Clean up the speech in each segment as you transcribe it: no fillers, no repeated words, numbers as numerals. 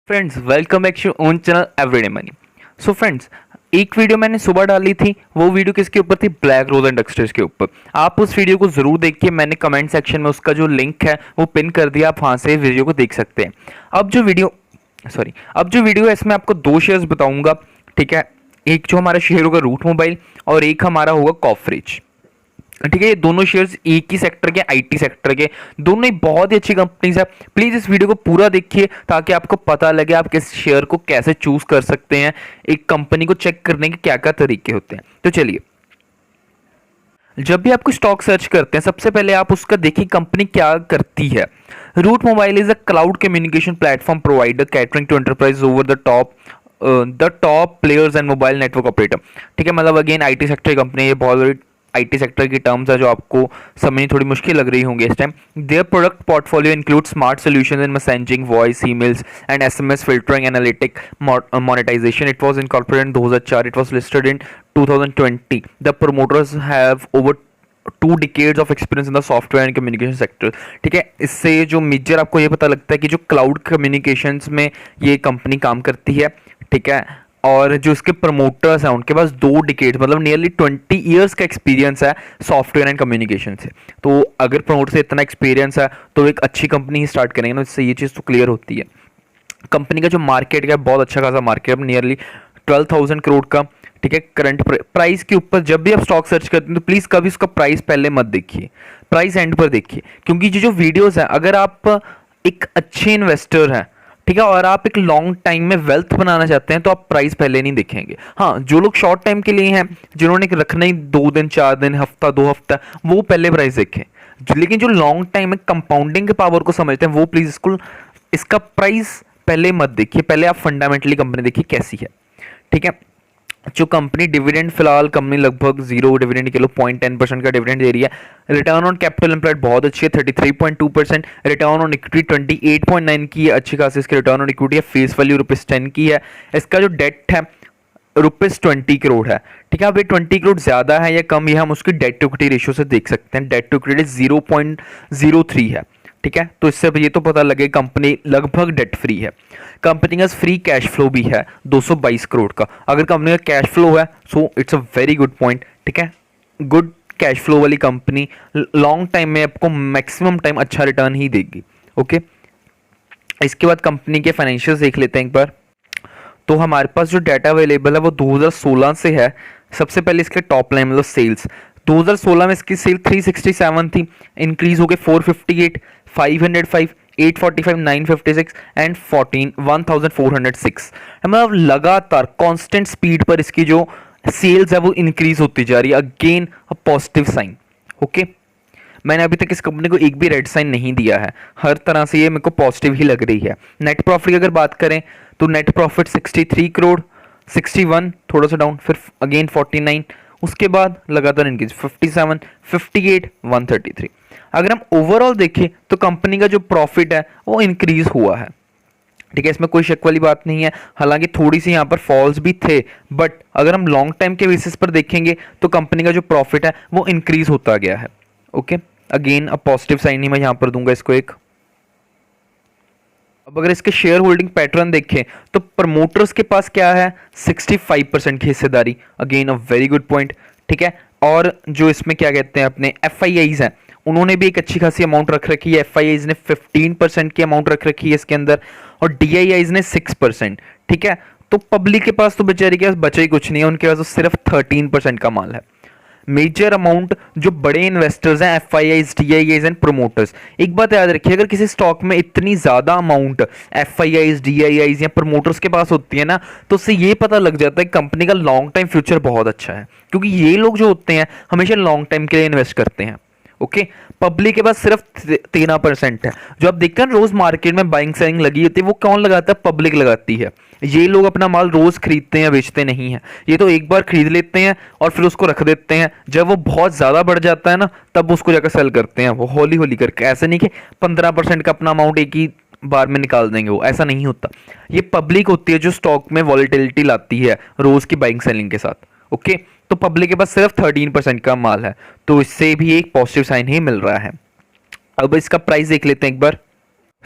Friends welcome back to own channel everyday money. So friends, एक video मैंने सुबह डाली थी। वो वीडियो किसके ऊपर थी? ब्लैक रोज एंड डक्स्टर्स के ऊपर। आप उस वीडियो को जरूर देखिए। मैंने कमेंट सेक्शन में उसका जो लिंक है वो पिन कर दिया, आप वहां से वीडियो को देख सकते हैं। अब जो वीडियो है इसमें आपको दो शेयर्स बताऊंगा, ठीक है। एक जो हमारा शेयर होगा रूट मोबाइल और एक हमारा होगा कॉफरेज, ठीक है। ये दोनों शेयर्स एक ही सेक्टर के, आईटी सेक्टर के, दोनों ही बहुत ही अच्छी कंपनीज है। प्लीज इस वीडियो को पूरा देखिए ताकि आपको पता लगे आप किस शेयर को कैसे चूज कर सकते हैं। एक कंपनी को चेक करने के क्या क्या तरीके होते हैं। तो चलिए, जब भी आपको स्टॉक सर्च करते हैं सबसे पहले आप उसका देखिए कंपनी क्या करती है। Route mobile is a cloud communication platform provider catering to enterprise over the top players and mobile network operator, ठीक है। मतलब अगेन आईटी सेक्टर की कंपनी, ये बहुत बड़ी आईटी सेक्टर की टर्म्स है जो आपको समझनी थोड़ी मुश्किल लग रही होंगी इस time. Their product portfolio include smart solutions in messaging, voice, emails and SMS filtering, analytic, monetization. It was incorporated in 2004. It was listed in 2020. The promoters have over 2 decades of experience in the software and communication sector, ठीक है। इससे जो major आपको ये पता लगता है कि जो क्लाउड कम्युनिकेशंस में ये कंपनी काम करती है, ठीक है। और जो इसके प्रमोटर्स हैं उनके पास 2 डिकेड्स मतलब नियरली 20 ईयर्स का एक्सपीरियंस है सॉफ्टवेयर एंड कम्युनिकेशन से। तो अगर प्रमोटर से इतना एक्सपीरियंस है तो एक अच्छी कंपनी ही स्टार्ट करेंगे ना, इससे ये चीज़ तो क्लियर होती है। कंपनी का जो मार्केट है बहुत अच्छा खासा मार्केट है, नियरली 12,000 करोड़ का, ठीक है। करंट प्राइस के ऊपर जब भी आप स्टॉक सर्च करते हैं तो प्लीज़ कभी उसका प्राइस पहले मत देखिए, प्राइस एंड पर देखिए। क्योंकि जो वीडियोस हैं, अगर आप एक अच्छे इन्वेस्टर हैं, ठीक है, और आप एक लॉन्ग टाइम में वेल्थ बनाना चाहते हैं तो आप प्राइस पहले नहीं देखेंगे। हाँ, जो लोग शॉर्ट टाइम के लिए हैं, जिन्होंने रखना ही 2 दिन 4 दिन हफ्ता 2 हफ्ता, वो पहले प्राइस देखें। लेकिन जो लॉन्ग टाइम में कंपाउंडिंग के पावर को समझते हैं वो प्लीज इसका प्राइस पहले मत देखिए। पहले आप फंडामेंटली कंपनी देखिए कैसी है, ठीक है। जो कंपनी डिविडेंड, फिलहाल कंपनी लगभग 0 डिविडेंड के लो 0.10% का डिविडेंड दे रही है। रिटर्न ऑन कैपिटल एम्प्लॉयड बहुत अच्छी है 33.2%। रिटर्न ऑन इक्विटी 28.9 की है, अच्छी खासी इसकी रिटर्न ऑन इक्विटी है। फेस वैल्यू ₹10 की है। इसका जो डेट है ₹20 करोड़ है, ठीक है। अब ये 20 करोड़ ज्यादा है या कम, ये हम उसकी डेट टू इक्विटी रेशियो से देख सकते हैं। डेट टू इक्विटी 0.03 है, ठीक है। तो इससे ये तो पता लगे कंपनी लगभग डेट फ्री है। कंपनी का फ्री कैश फ्लो भी है 222 करोड़ का। अगर कंपनी का कैश फ्लो है so it's a very good point, ठीक है। गुड कैश फ्लो वाली कंपनी लॉन्ग टाइम में आपको मैक्सिमम टाइम अच्छा रिटर्न ही देगी, ओके। इसके बाद कंपनी के फाइनेंशियल्स देख लेते हैं एक बार। तो हमारे पास जो डाटा अवेलेबल है वो 2016 से है। सबसे पहले इसके टॉप लाइन मतलब सेल्स, 2016 में इसकी सेल 367 थी, इंक्रीज हो गए 458, 505, 845, 956 एंड 1406। मतलब लगातार कांस्टेंट स्पीड पर इसकी जो सेल्स है वो इंक्रीज होती जा रही है। Again a positive sign, okay. मैंने अभी तक इस कंपनी को एक भी रेड साइन नहीं दिया है, हर तरह से ये मेरे को पॉजिटिव ही लग रही है। नेट प्रॉफिट की अगर बात करें तो नेट प्रॉफिट 63 करोड़, 61 थोड़ा सा डाउन, फिर अगेन 49, उसके बाद लगातार इंक्रीज 57, 58, 133। अगर हम ओवरऑल देखें तो कंपनी का जो प्रॉफिट है वो इंक्रीज हुआ है, ठीक है। इसमें कोई शक वाली बात नहीं है। हालांकि थोड़ी सी यहाँ पर फॉल्स भी थे, बट अगर हम लॉन्ग टाइम के बेसिस पर देखेंगे तो कंपनी का जो प्रॉफिट है वो इंक्रीज होता गया है, okay. Again a positive sign ही मैं यहां पर दूंगा इसको एक। अब अगर इसके शेयर होल्डिंग पैटर्न देखें तो प्रमोटर्स के पास क्या है? 65% की हिस्सेदारी, again a very good point, ठीक है। और जो इसमें क्या कहते हैं अपने एफआईआईज हैं, उन्होंने भी एक अच्छी खासी अमाउंट रख रखी है। एफआईआईज ने 15% की अमाउंट रख रखी है इसके अंदर, और डीआईआईज ने 6%, ठीक है। तो पब्लिक के पास तो बेचारी के पास बचा ही कुछ नहीं है, उनके पास तो सिर्फ 13% का माल है। मेजर अमाउंट जो बड़े इन्वेस्टर्स हैं, एफआईआईज, डीआईआईज एंड प्रमोटर्स। एक बात याद रखिए, अगर किसी स्टॉक में इतनी ज्यादा अमाउंट एफआईआईज, डीआईआईज या प्रमोटर्स के पास होती है ना, तो उससे ये पता लग जाता है कि कंपनी का लॉन्ग टाइम फ्यूचर बहुत अच्छा है, क्योंकि ये लोग जो होते हैं हमेशा लॉन्ग टाइम के लिए इन्वेस्ट करते हैं, ओके। पब्लिक के पास सिर्फ 13% है। जो आप देखते हैं रोज मार्केट में बाइंग सेलिंग लगी होती है, वो कौन लगाता है? पब्लिक लगाती है। ये लोग अपना माल रोज खरीदते हैं, बेचते नहीं है। ये तो एक बार खरीद लेते हैं और फिर उसको रख देते हैं, जब वो बहुत ज्यादा बढ़ जाता है ना तब उसको जाकर सेल करते हैं, वो हौली हौली करके। ऐसा नहीं कि 15% का अपना अमाउंट एक ही बार में निकाल देंगे, वो ऐसा नहीं होता। ये पब्लिक होती है जो स्टॉक में वॉलेटिलिटी लाती है रोज की बाइंग सेलिंग के साथ, ओके। तो पब्लिक के पास सिर्फ 13% का माल है, तो इससे भी एक पॉजिटिव साइन ही मिल रहा है। अब इसका प्राइस देख लेते हैं एक बार।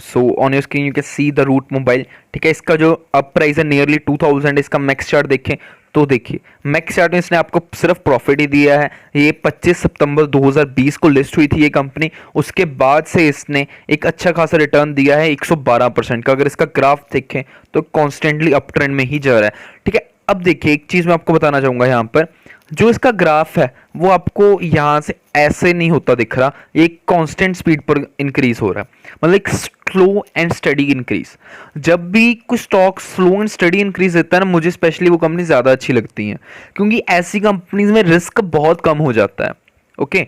So on your screen you can see the Route Mobile, ठीक है। इसका जो अप प्राइस है नियरली 2000, इसका मैक्स चार्ट देखें तो देखिए मैक्स चार्ट में इसने आपको सिर्फ प्रॉफिट ही दिया है। ये 25 सितंबर 2020 को लिस्ट हुई थी ये कंपनी, उसके बाद से इसने एक अच्छा खासा रिटर्न दिया है 112% का। अगर इसका ग्राफ देखें तो कॉन्स्टेंटली अप ट्रेंड में ही जा रहा है, ठीक है। अब देखिए एक चीज़ मैं आपको बताना चाहूँगा, यहाँ पर जो इसका ग्राफ है वो आपको यहाँ से ऐसे नहीं होता दिख रहा, ये एक कांस्टेंट स्पीड पर इंक्रीज हो रहा है, मतलब एक स्लो एंड स्टडी इंक्रीज। जब भी कुछ stock slow and study increase देता है ना, मुझे स्पेशली वो कंपनी ज़्यादा अच्छी लगती हैं, क्योंकि ऐसी कंपनीज में रिस्क बहुत कम हो जाता है। ओके,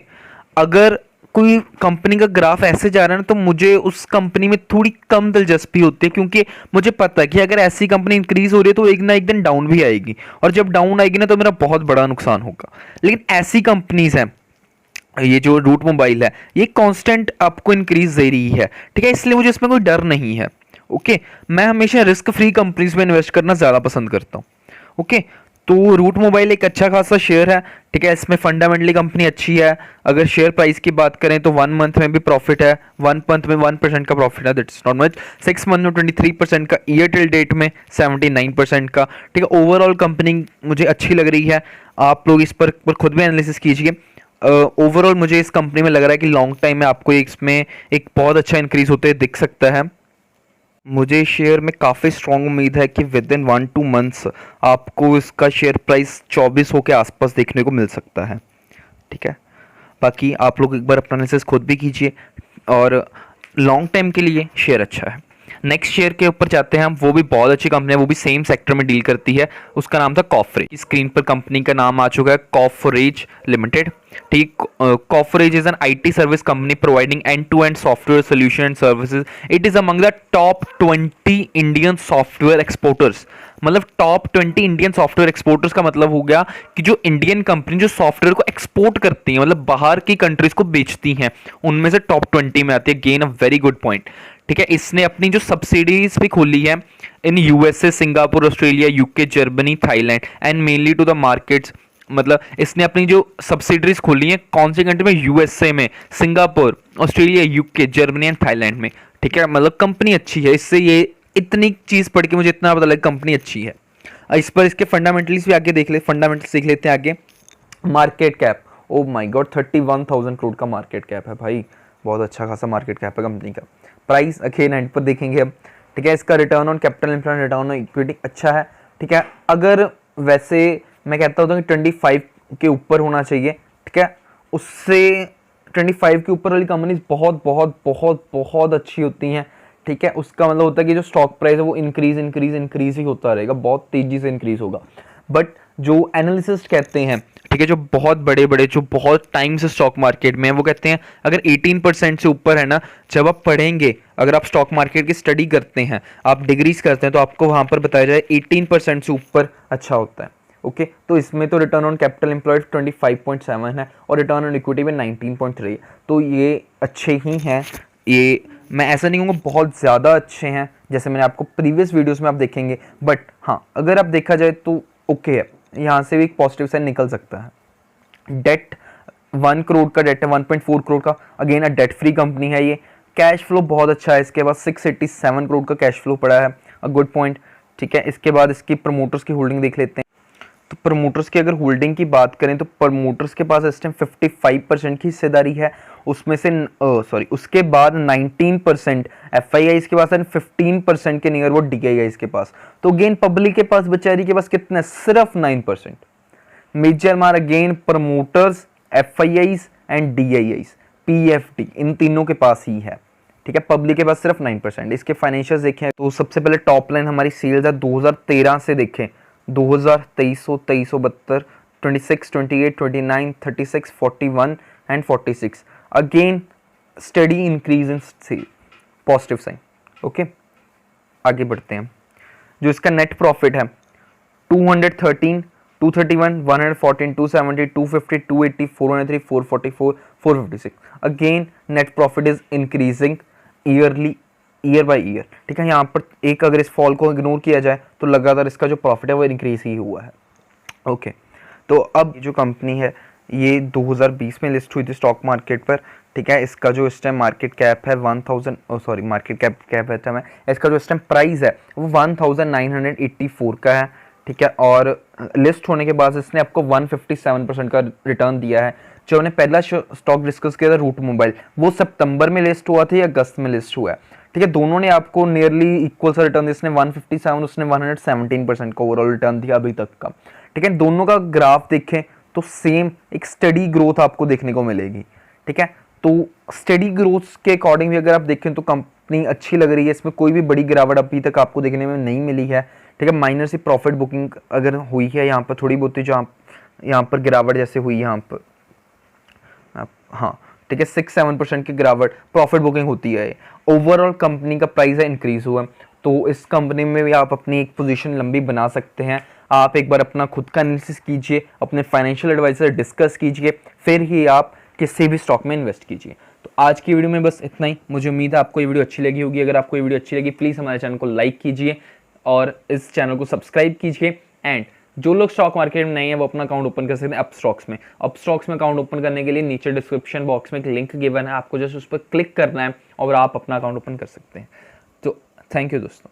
अगर कोई कंपनी का ग्राफ ऐसे जा रहा है ना, तो मुझे उस कंपनी में थोड़ी कम दिलचस्पी होती है, क्योंकि मुझे पता है कि अगर ऐसी कंपनी इंक्रीज हो रही है तो एक ना एक दिन डाउन भी आएगी, और जब डाउन आएगी ना तो मेरा बहुत बड़ा नुकसान होगा। लेकिन ऐसी कंपनीज हैं, ये जो रूट मोबाइल है, ये कांस्टेंट आपको इंक्रीज दे रही है, ठीक है, इसलिए मुझे इसमें कोई डर नहीं है। ओके, मैं हमेशा रिस्क फ्री कंपनीज में इन्वेस्ट करना ज़्यादा पसंद करता हूँ। ओके, तो रूट मोबाइल एक अच्छा खासा शेयर है, ठीक है। इसमें फंडामेंटली कंपनी अच्छी है। अगर शेयर प्राइस की बात करें तो 1 मंथ में भी प्रॉफिट है, 1 मंथ में 1% का प्रॉफिट है, दैट्स नॉट मच। 6 मंथ में 23% का, ईयर टिल डेट में 79% का, ठीक है। ओवरऑल कंपनी मुझे अच्छी लग रही है, आप लोग इस पर खुद भी एनालिसिस कीजिए। ओवरऑल मुझे इस कंपनी में लग रहा है कि लॉन्ग टाइम में आपको इसमें एक बहुत अच्छा इंक्रीज होते दिख सकता है। मुझे शेयर में काफ़ी स्ट्रॉन्ग उम्मीद है कि विद इन 1-2 मंथ्स आपको इसका शेयर प्राइस 2400 के आसपास देखने को मिल सकता है, ठीक है। बाकी आप लोग एक बार अपना एनालिसिस खुद भी कीजिए, और लॉन्ग टाइम के लिए शेयर अच्छा है। नेक्स्ट शेयर के ऊपर जाते हैं हम, वो भी बहुत अच्छी कंपनी है, वो भी सेम सेक्टर में डील करती है, उसका नाम था कॉफरेज। स्क्रीन पर कंपनी का नाम आ चुका है, कॉफरेज लिमिटेड, ठीक। Coforge is an IT service company providing end to end software solution and services. It is among the top 20 Indian software exporters. मतलब टॉप 20 इंडियन सॉफ्टवेयर एक्सपोर्टर्स का मतलब हो गया कि जो इंडियन कंपनी जो सॉफ्टवेयर को एक्सपोर्ट करती हैं, मतलब बाहर की कंट्रीज को बेचती हैं, उनमें से टॉप 20 में आती है। Again a very good point, ठीक है। इसने अपनी जो सब्सिडीज भी खोली है in USA, Singapore, Australia, UK, Germany, Thailand and mainly to the markets. मतलब इसने अपनी जो सब्सिडरीज खोली हैं कौन सी कंट्री में, यूएसए में, Singapore, Australia, UK, Germany and Thailand में, ठीक है। मतलब कंपनी अच्छी है, इससे ये इतनी चीज पढ़ के मुझे इतना पता लगा कंपनी अच्छी है। इस पर इसके फंडामेंटल्स भी आगे देख ले, फंडामेंटल्स देख लेते हैं आगे। Market cap, oh my God, 31,000 crore का मार्केट कैप है भाई, बहुत अच्छा खासा मार्केट कैप है कंपनी का। प्राइस अखेर एंड पर देखेंगे हम, ठीक है। इसका return on capital employed, return on equity अच्छा है, ठीक है। अगर वैसे मैं कहता हूँ कि 25 के ऊपर होना चाहिए, ठीक है। उससे 25 के ऊपर वाली कंपनीज बहुत बहुत बहुत बहुत अच्छी होती हैं, ठीक है। उसका मतलब होता है कि जो स्टॉक प्राइस है वो इंक्रीज ही होता रहेगा, बहुत तेजी से इंक्रीज होगा। बट जो एनालिसिस्ट कहते हैं, ठीक है, जो बहुत बड़े बड़े जो बहुत टाइम से स्टॉक मार्केट में है, वो कहते हैं अगर 18% से ऊपर है ना, जब आप पढ़ेंगे, अगर आप स्टॉक मार्केट की स्टडी करते हैं, आप डिग्रीज करते हैं, तो आपको वहां पर बताया जाए 18% से ऊपर अच्छा होता है। ओके, तो इसमें तो रिटर्न ऑन कैपिटल एम्प्लॉयड 25.7 है और रिटर्न ऑन इक्विटी में 19.3, तो ये अच्छे ही हैं। ये मैं ऐसा नहीं कहूँगा बहुत ज़्यादा अच्छे हैं, जैसे मैंने आपको प्रीवियस वीडियोस में आप देखेंगे, बट हाँ अगर आप देखा जाए तो ओके है, यहाँ से भी एक पॉजिटिव साइन निकल सकता है। डेट 1 करोड़ का डेट है, 1.4 करोड़ का, again a debt free company है ये। कैश फ्लो बहुत अच्छा है, इसके बाद 687 करोड़ का कैश फ्लो पड़ा है, अ गुड पॉइंट, ठीक है। इसके बाद इसकी प्रमोटर्स की होल्डिंग देख लेते हैं। तो प्रमोटर्स की अगर होल्डिंग की बात करें तो प्रमोटर्स के पास इस टाइम 55% की हिस्सेदारी है, उसमें से उसके बाद 19% FIIs के पास है, 15% के नियर वो DIIs के पास। तो गेन पब्लिक के पास, बेचारी के पास कितना, सिर्फ 9%। मेजर हमारा gain promoters, FIIs and DIIs, PFD, इन तीनों के पास ही है, ठीक है। पब्लिक के पास सिर्फ 9%। इसके फाइनेंशियल्स देखें तो सबसे पहले टॉप लाइन हमारी सेल्स है 2013 से देखें, 2023, 2372, 26, 28, 29, 36, 41 and 46, again study increase in sale, positive sign. Okay, आगे बढ़ते हैं। जो इसका नेट प्रॉफिट है 213, 231, 114, 270, 250, 280, 403, 444, 456, again net profit is increasing yearly, year by year, ठीक है। यहाँ पर एक अगर इस फॉल को इग्नोर किया जाए तो लगातार इसका जो प्रॉफिट है वो इंक्रीज ही हुआ है। ओके, तो अब जो कंपनी है ये 2020 में लिस्ट हुई थी स्टॉक मार्केट पर, ठीक है। इसका जो इस टाइम मार्केट कैप है 1000 सॉरी मार्केट कैप है था मैं, इसका जो इस टाइम प्राइस है वो 1984 का है। ठीक है, और लिस्ट होने के बाद इसने आपको 157% का रिटर्न दिया है। जो हमने पहला स्टॉक डिस्कस किया था रूट मोबाइल, वो सितंबर में लिस्ट हुआ था या अगस्त में लिस्ट हुआ है। ठीक है, दोनों ने आपको नियरली इक्वल सा रिटर्न दिया, इसने 157, उसने 117% का ओवरऑल रिटर्न दिया अभी तक का। ठीक है, दोनों का ग्राफ देखें तो सेम एक स्टडी ग्रोथ आपको देखने को मिलेगी। ठीक है, तो स्टडी ग्रोथ के अकॉर्डिंग भी अगर आप देखें तो कंपनी अच्छी लग रही है, इसमें कोई भी बड़ी गिरावट अभी तक आपको देखने में नहीं मिली है। ठीक है, माइनर सी प्रॉफिट बुकिंग अगर हुई है यहाँ पर थोड़ी बहुत, जो यहाँ पर गिरावट जैसे हुई यहाँ पर, हाँ ठीक है, 6-7% की गिरावट प्रॉफिट बुकिंग होती है। ओवरऑल कंपनी का प्राइस है इंक्रीज हुआ, तो इस कंपनी में भी आप अपनी एक पोजीशन लंबी बना सकते हैं। आप एक बार अपना खुद का एनालिसिस कीजिए, अपने फाइनेंशियल एडवाइजर डिस्कस कीजिए, फिर ही आप किसी भी स्टॉक में इन्वेस्ट कीजिए। तो आज की वीडियो में बस इतना ही। मुझे उम्मीद है आपको ये वीडियो अच्छी लगी होगी। अगर आपको ये वीडियो अच्छी लगी प्लीज़ हमारे चैनल को लाइक कीजिए और इस चैनल को सब्सक्राइब कीजिए। एंड जो लोग स्टॉक मार्केट में नहीं है वो अपना अकाउंट ओपन कर सकते हैं अपस्टॉक्स में। अपस्टॉक्स में अकाउंट ओपन करने के लिए नीचे डिस्क्रिप्शन बॉक्स में एक लिंक गिवन है, आपको जस्ट उस पर क्लिक करना है और आप अपना अकाउंट ओपन कर सकते हैं। तो थैंक यू दोस्तों।